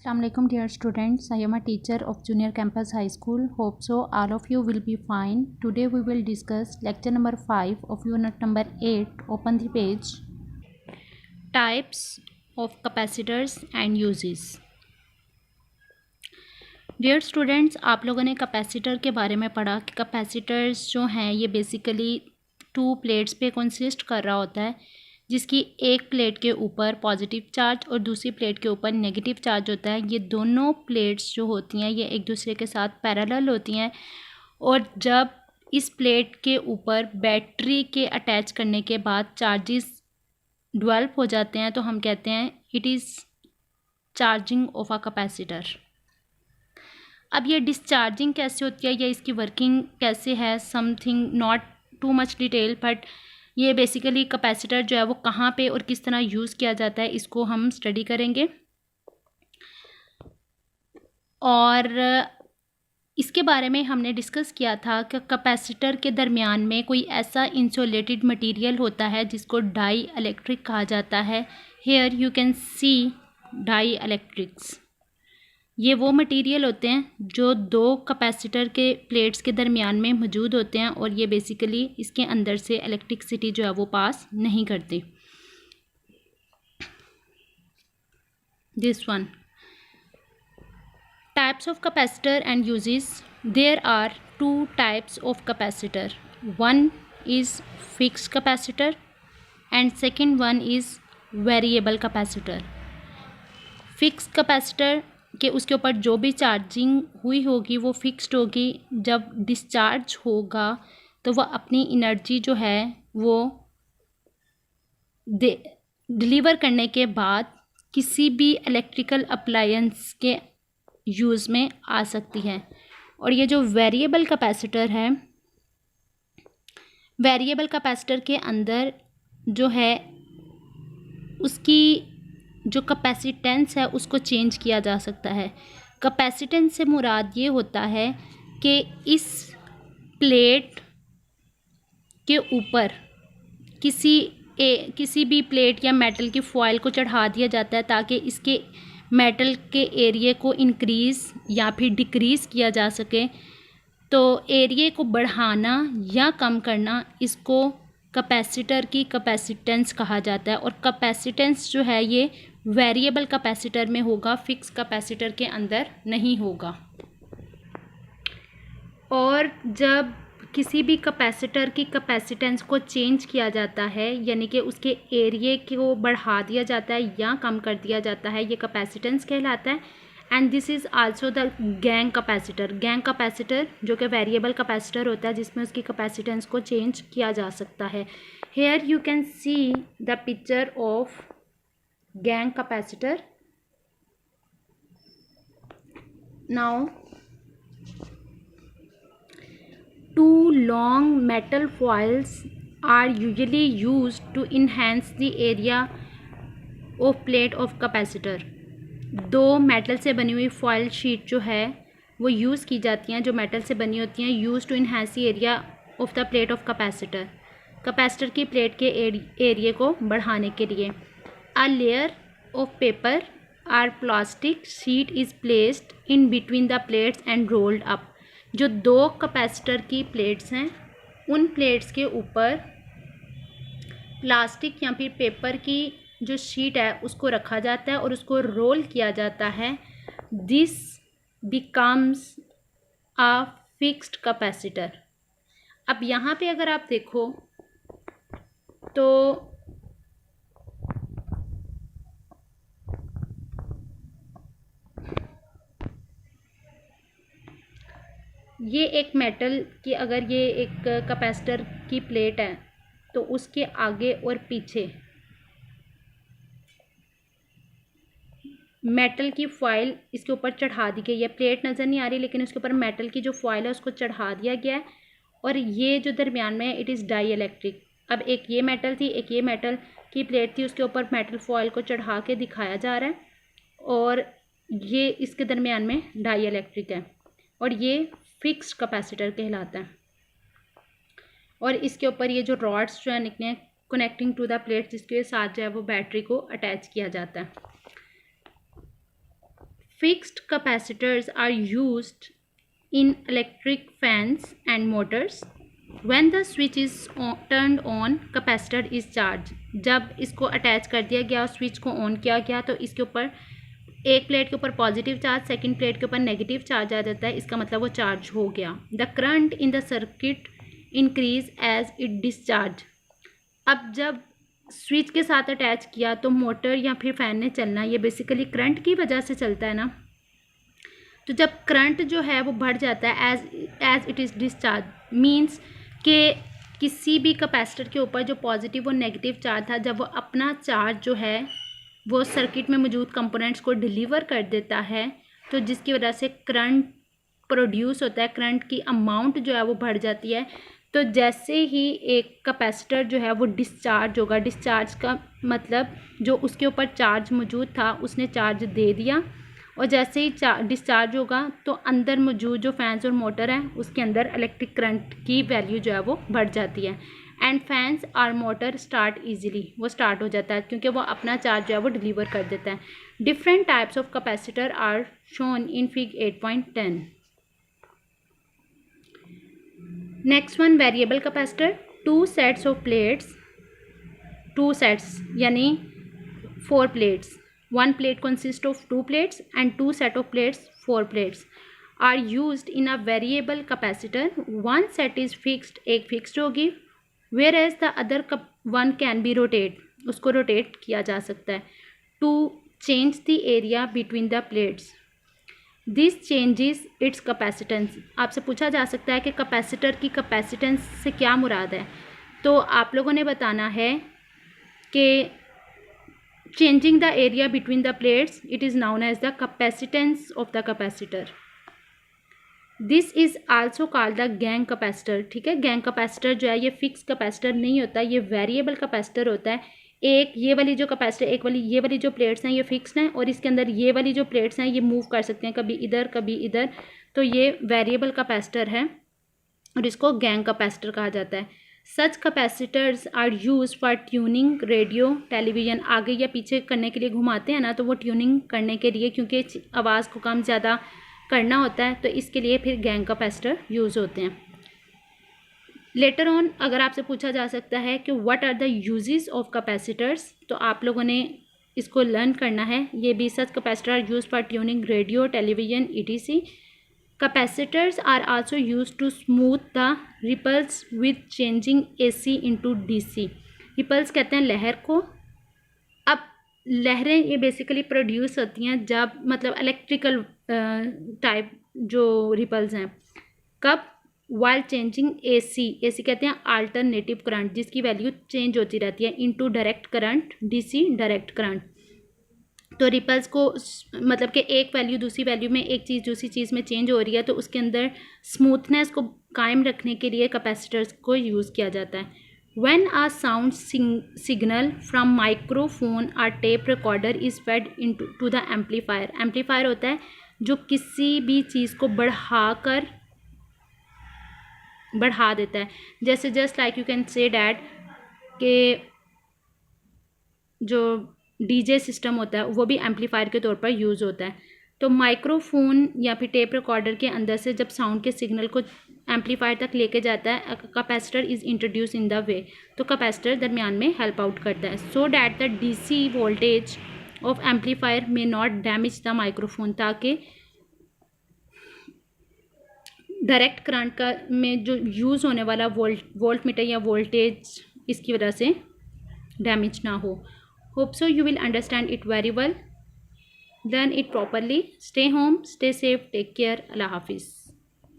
Assalamualaikum dear students, I am a teacher of Junior Campus High School. Hope so all of you will be fine. Today we will discuss lecture number 5 of unit number 8. Open the page. Types of capacitors and uses. Dear students, आप लोगों ने capacitor के बारे में पढ़ा कि capacitors जो हैं ये बेसिकली 2 प्लेट्स पे कंसिस्ट कर रहा होता है, जिसकी एक प्लेट के ऊपर पॉजिटिव चार्ज और दूसरी प्लेट के ऊपर नेगेटिव चार्ज होता है। ये दोनों प्लेट्स जो होती हैं ये एक दूसरे के साथ पैरेलल होती हैं, और जब इस प्लेट के ऊपर बैटरी के अटैच करने के बाद चार्जेस डेवलप हो जाते हैं तो हम कहते हैं it is charging of a capacitor. अब ये डिस्चार्जिंग कैसे होती है या इसकी वर्किंग कैसे है, something not too much detail, but ये बेसिकली कैपेसिटर जो है वो कहाँ पे और किस तरह यूज़ किया जाता है इसको हम स्टडी करेंगे। और इसके बारे में हमने डिस्कस किया था कि कैपेसिटर के दरमियान में कोई ऐसा इंसुलेटेड मटेरियल होता है जिसको डाई इलेक्ट्रिक कहा जाता है। Here you can see dielectrics. ये वो मटेरियल होते हैं जो 2 कैपेसिटर के प्लेट्स के दरमियान में मौजूद होते हैं, और ये बेसिकली इसके अंदर से इलेक्ट्रिसिटी जो है वो पास नहीं करते। This one, types of capacitor and uses. There are 2 types of capacitor. One is fixed capacitor and second one is variable capacitor. Fixed capacitor कि उसके ऊपर जो भी चार्जिंग हुई होगी वो फिक्स्ड होगी। जब डिस्चार्ज होगा तो वह अपनी एनर्जी जो है वो डिलीवर करने के बाद किसी भी इलेक्ट्रिकल अप्लायंस के यूज़ में आ सकती है। और ये जो वेरिएबल कैपेसिटर है, वेरिएबल कैपेसिटर के अंदर जो है उसकी जो कैपेसिटेंस है उसको चेंज किया जा सकता है। कैपेसिटेंस से मुराद ये होता है कि इस प्लेट के ऊपर किसी भी प्लेट या मेटल की फॉइल को चढ़ा दिया जाता है ताकि इसके मेटल के एरिया को इंक्रीज़ या फिर डिक्रीज़ किया जा सके। तो एरिया को बढ़ाना या कम करना इसको कैपेसिटर की कैपेसिटेंस कहा जाता है। और कैपेसिटेंस जो है ये वेरिएबल कैपेसिटर में होगा, फिक्स कैपेसिटर के अंदर नहीं होगा। और जब किसी भी कैपेसिटर की कैपेसिटेंस को चेंज किया जाता है, यानी कि उसके एरिया को बढ़ा दिया जाता है या कम कर दिया जाता है, ये कैपेसिटेंस कहलाता है। And this is also the gang capacitor. Gang capacitor जो कि वेरिएबल कैपेसिटर होता है जिसमें उसकी कैपेसिटेंस को चेंज किया जा सकता है। Here you can see the picture of gang capacitor. Now 2 long metal foils are usually used to enhance the area of plate of capacitor. 2 metal से बनी हुई फॉयल शीट जो है वो यूज़ की जाती हैं, जो मेटल से बनी होती हैं, use to enhance the area of the plate of capacitor. Capacitor की प्लेट के एरिया को बढ़ाने के लिए। A layer of paper or plastic sheet is placed in between the plates and rolled up. जो 2 कैपेसिटर की प्लेट्स हैं उन प्लेट्स के ऊपर प्लास्टिक या फिर पेपर की जो शीट है उसको रखा जाता है और उसको रोल किया जाता है। This becomes a fixed capacitor. अब यहाँ पे अगर आप देखो तो ये एक मेटल की, अगर ये एक कैपेसिटर की प्लेट है तो उसके आगे और पीछे मेटल की फॉइल इसके ऊपर चढ़ा दी गई है। प्लेट नज़र नहीं आ रही लेकिन उसके ऊपर मेटल की जो फॉइल है उसको चढ़ा दिया गया है, और ये जो दरमियान में है इट इज़ डाई इलेक्ट्रिक। अब एक ये मेटल थी, एक ये मेटल की प्लेट थी, उसके ऊपर मेटल फॉइल को चढ़ा के दिखाया जा रहा है, और ये इसके दरमियान में डाई इलेक्ट्रिक है, और ये फिक्स्ड कैपेसिटर कहलाता है। और इसके ऊपर ये जो रॉड्स जो है निकले हैं कनेक्टिंग टू द प्लेट, जिसके साथ जो है वो बैटरी को अटैच किया जाता है। Fixed capacitors are used in electric fans and motors. When the switch is turned on, capacitor is charged. जब इसको अटैच कर दिया गया और स्विच को ऑन किया गया तो इसके ऊपर एक प्लेट के ऊपर पॉजिटिव चार्ज, सेकंड प्लेट के ऊपर नेगेटिव चार्ज आ जाता है, इसका मतलब वो चार्ज हो गया. The current in the circuit increase as it discharge. अब जब स्विच के साथ अटैच किया तो मोटर या फिर फैन ने चलना, ये बेसिकली करंट की वजह से चलता है ना. तो जब करंट जो है वो बढ़ जाता है as it is discharge, means कि किसी भी कैपेसिटर के ऊपर जो पॉजिटिव और नेगेटिव चार्ज था, जब वो अपना चार्ज जो है वो सर्किट में मौजूद कंपोनेंट्स को डिलीवर कर देता है, तो जिसकी वजह से करंट प्रोड्यूस होता है, करंट की अमाउंट जो है वो बढ़ जाती है. तो जैसे ही एक कैपेसिटर जो है वो डिस्चार्ज होगा, डिस्चार्ज का मतलब जो उसके ऊपर चार्ज मौजूद था उसने चार्ज दे दिया, और जैसे ही डिस्चार्ज होगा तो अंदर मौजूद जो फैंस और मोटर हैं उसके अंदर इलेक्ट्रिक करंट की वैल्यू जो है वो बढ़ जाती है. एंड फैंस और मोटर स्टार्ट इजीली, वो स्टार्ट हो जाता है क्योंकि वो अपना चार्ज जो है वो डिलीवर कर देता है. Different types of capacitor are shown in fig 8.10. Next one, variable capacitor. 2 sets of plates, 2 sets यानी 4 plates, 1 plate consists of 2 plates and 2 set of plates, 4 plates, are used in a variable capacitor. One set is fixed, एक fixed होगी, whereas the other one can be rotate, उसको rotate किया जा सकता है to change the area between the plates. This changes its capacitance. आपसे पूछा जा सकता है कि कैपेसिटर की कैपेसिटेंस से क्या मुराद है, तो आप लोगों ने बताना है कि changing the area between the plates, it is known as the capacitance of the capacitor. This is also called the gang capacitor. ठीक है, gang capacitor जो है ये फिक्स कैपेसिटर नहीं होता, ये वेरिएबल कैपेसिटर होता है. एक ये वाली जो कैपेसिटर, एक वाली ये वाली जो प्लेट्स हैं ये फिक्स्ड हैं, और इसके अंदर ये वाली जो प्लेट्स हैं ये मूव कर सकते हैं, कभी इधर कभी इधर, तो ये वेरिएबल कैपेसिटर है और इसको गैंग कैपेसिटर कहा जाता है. Such capacitors are use for tuning radio television. आगे या पीछे करने के लिए घुमाते हैं ना, तो वो ट्यूनिंग करने के लिए, क्योंकि आवाज़ को कम ज़्यादा करना होता है, तो इसके लिए फिर गैंग कैपेसिटर यूज़ होते हैं. लेटर ऑन अगर आपसे पूछा जा सकता है कि what are the uses of capacitors, तो आप लोगों ने इसको लर्न करना है. ये भी such capacitor are use for tuning radio television etc. Capacitors are also used to smooth the ripples with changing AC into DC. Ripples कहते हैं लहर को. अब लहरें ये बेसिकली प्रोड्यूस होती हैं जब मतलब इलेक्ट्रिकल टाइप जो रिपल्स हैं, कब? वाइल चेंजिंग AC कहते हैं अल्टरनेटिव करंट, जिसकी वैल्यू चेंज होती रहती है, into direct current, DC direct current. तो रिपल्स को मतलब कि एक वैल्यू दूसरी वैल्यू में, एक चीज़ दूसरी चीज़ में चेंज हो रही है, तो उसके अंदर स्मूथनेस को कायम रखने के लिए कैपेसिटर्स को यूज़ किया जाता है. When a sound signal from microphone और tape recorder is fed into to the amplifier. Amplifier होता है जो किसी भी चीज़ को बढ़ा देता है. जैसे just like you can say that के जो डीजे सिस्टम होता है वो भी एम्पलीफायर के तौर पर यूज़ होता है. तो माइक्रोफोन या फिर टेप रिकॉर्डर के अंदर से जब साउंड के सिग्नल को एम्पलीफायर तक लेके जाता है, capacitor is introduce in the way, तो कैपेसिटर दरमियान में हेल्प आउट करता है, so that the DC voltage of amplifier में नॉट डैमेज द माइक्रोफोन, ताकि डायरेक्ट करंट का में जो यूज़ होने वाला वोल्ट मीटर या वोल्टेज इसकी वजह से डैमेज ना हो. Hope so you will understand it very well. Learn it properly. Stay home, stay safe, take care. Allah Hafiz.